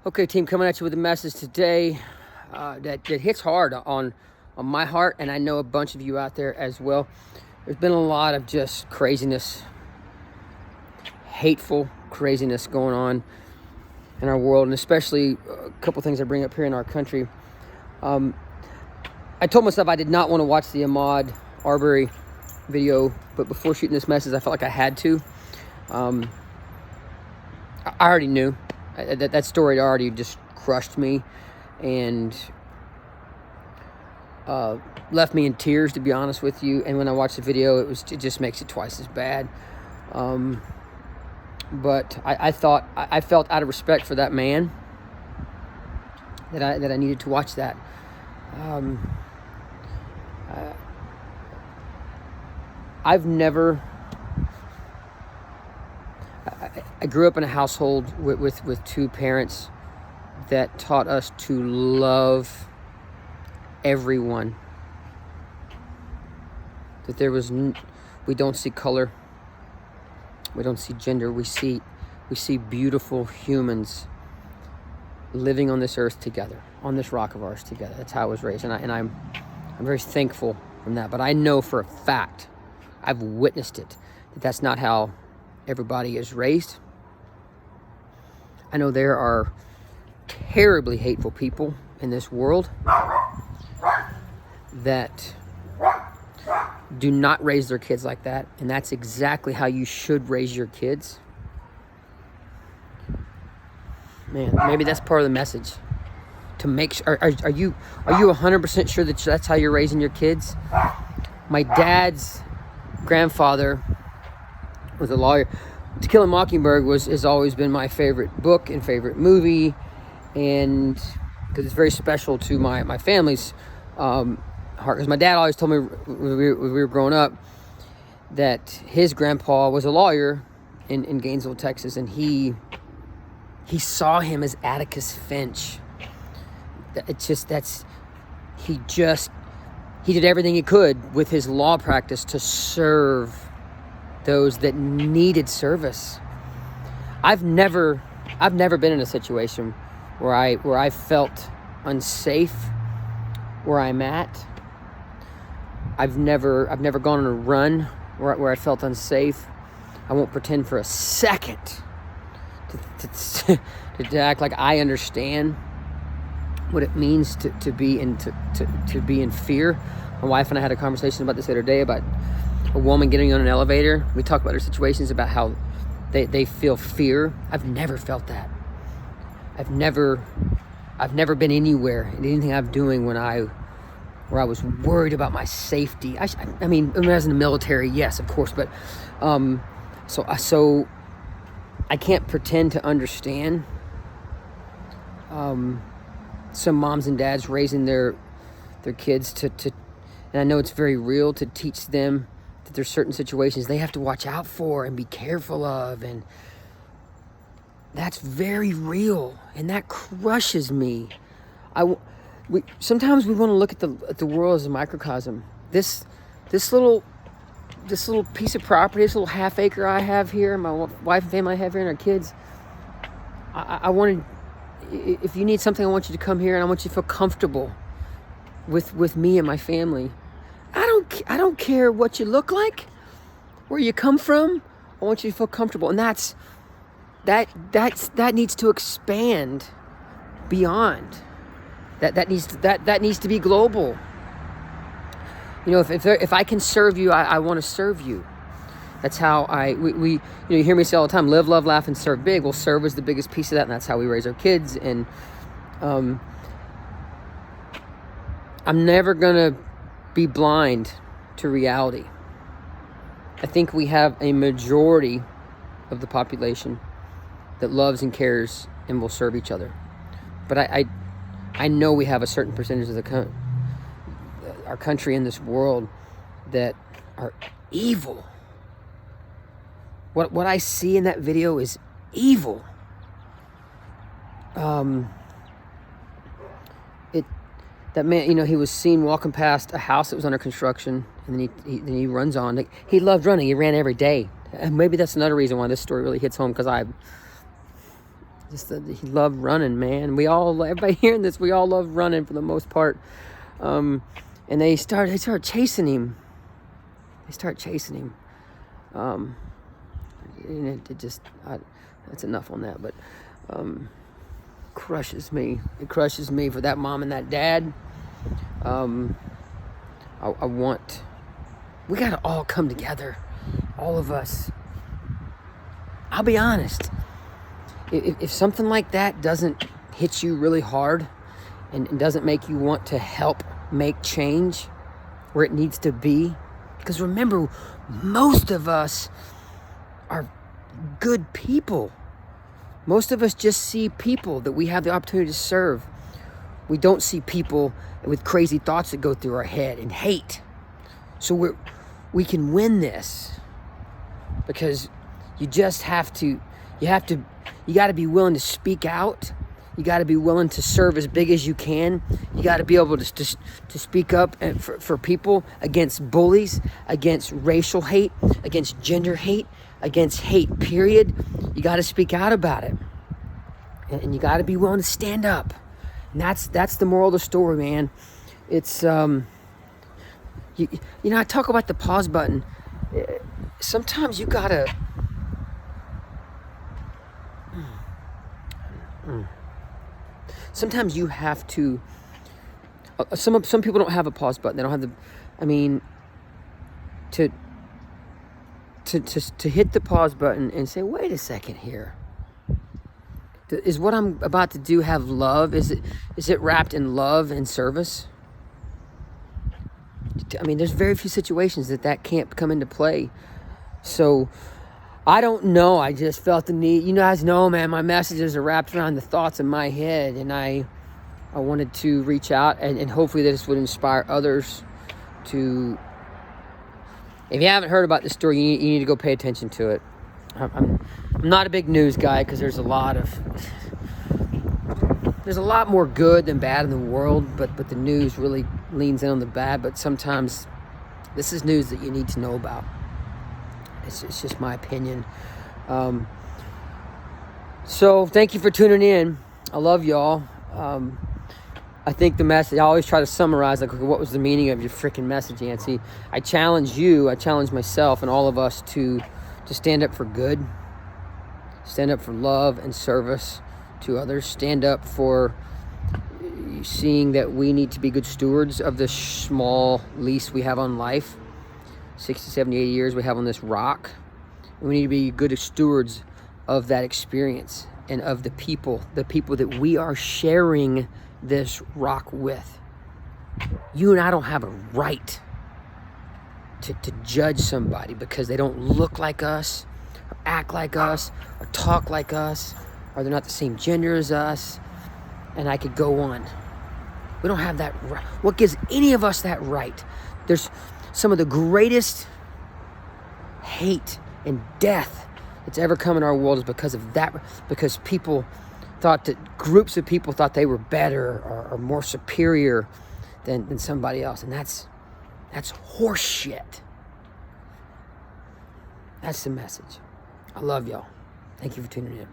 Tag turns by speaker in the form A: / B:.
A: Okay, team, coming at you with a message today that hits hard on my heart, and I know a bunch of you out there as well. There's been a lot of just craziness, hateful craziness going on in our world, and especially a couple things I bring up here in our country. I told myself I did not want to watch the Ahmaud Arbery video, but before shooting this message, I felt like I had to. I already knew. That story had already just crushed me and left me in tears, to be honest with you. And when I watched the video, it just makes it twice as bad. But I felt out of respect for that man that I needed to watch that. I grew up in a household with two parents that taught us to love everyone. That we don't see color, we don't see gender, we see beautiful humans living on this earth together, on this rock of ours together. That's how I was raised, and I'm very thankful from that. But I know for a fact, I've witnessed it, that that's not how everybody is raised. I know there are terribly hateful people in this world that do not raise their kids like that, and that's exactly how you should raise your kids. Man, maybe that's part of the message. To make sure, are you 100% sure that that's how you're raising your kids? My dad's grandfather was a lawyer. To Kill a Mockingbird has always been my favorite book and favorite movie, and because it's very special to my family's heart. Because my dad always told me when we were growing up that his grandpa was a lawyer in Gainesville, Texas, and he saw him as Atticus Finch. He did everything he could with his law practice to serve those that needed service. I've never been in a situation where I felt unsafe where I'm at. I've never gone on a run where I felt unsafe. I won't pretend for a second to act like I understand what it means to be in fear. My wife and I had a conversation about this the other day about a woman getting on an elevator. We talked about her situations about how they feel fear. I've never felt that. I've never been anywhere in anything I'm doing where I was worried about my safety. I mean, when I was in the military, yes, of course, but so I can't pretend to understand some moms and dads raising their kids to and I know it's very real, to teach them that there's certain situations they have to watch out for and be careful of, and that's very real, and that crushes me. Sometimes we want to look at the world as a microcosm. This little piece of property, this little half acre I have here, my wife and family I have here, and our kids. I wanted, if you need something, I want you to come here, and I want you to feel comfortable with me and my family. I don't care what you look like, where you come from. I want you to feel comfortable, and that needs to expand beyond. That needs to be global. You know, if I can serve you, I want to serve you. That's how you hear me say all the time, live, love, laugh, and serve big. Well, serve is the biggest piece of that, and that's how we raise our kids. And I'm never gonna be blind to reality. I think we have a majority of the population that loves and cares and will serve each other. But I know we have a certain percentage of our country in this world that are evil. What I see in that video is evil. That man, he was seen walking past a house that was under construction, and then he runs on. He loved running. He ran every day. And maybe that's another reason why this story really hits home, because Just that he loved running, man. Everybody hearing this, we all love running for the most part. And they start chasing him. And that's enough on that. But crushes me. It crushes me for that mom and that dad. We gotta all come together, all of us. I'll be honest. If something like that doesn't hit you really hard and doesn't make you want to help make change where it needs to be, because remember, most of us are good people. Most of us just see people that we have the opportunity to serve. We don't see people with crazy thoughts that go through our head and hate. So we can win this, because you just have to, you got to be willing to speak out. You got to be willing to serve as big as you can. You got to be able to speak up for people against bullies, against racial hate, against gender hate, against hate, period. You got to speak out about it. And you got to be willing to stand up. And that's the moral of the story, man. It's, I talk about the pause button. Sometimes you got to... Sometimes you have to... Some people don't have a pause button. They don't have the... To hit the pause button and say, wait a second here. Is what I'm about to do have love? Is it wrapped in love and service? There's very few situations that can't come into play. So, I don't know. I just felt the need. You guys know, man, my messages are wrapped around the thoughts in my head. And I wanted to reach out and hopefully this would inspire others to... If you haven't heard about this story, you need to go pay attention to it. I'm not a big news guy because there's a lot more good than bad in the world, but the news really leans in on the bad. But sometimes this is news that you need to know about. It's just my opinion. So thank you for tuning in. I love y'all. I think the message, I always try to summarize, like, what was the meaning of your freaking message, Yancey? I challenge myself and all of us to stand up for good, stand up for love and service to others, stand up for seeing that we need to be good stewards of this small lease we have on life, 60, 70, 80 years we have on this rock. We need to be good stewards of that experience and of the people that we are sharing this rock with. You and I don't have a right to judge somebody because they don't look like us, or act like us, or talk like us, or they're not the same gender as us, and I could go on. We don't have that right. What gives any of us that right? There's some of the greatest hate and death that's ever come in our world is because of that, because people thought that groups of people thought they were better or more superior than somebody else, and that's horse shit. That's the message. I love y'all. Thank you for tuning in.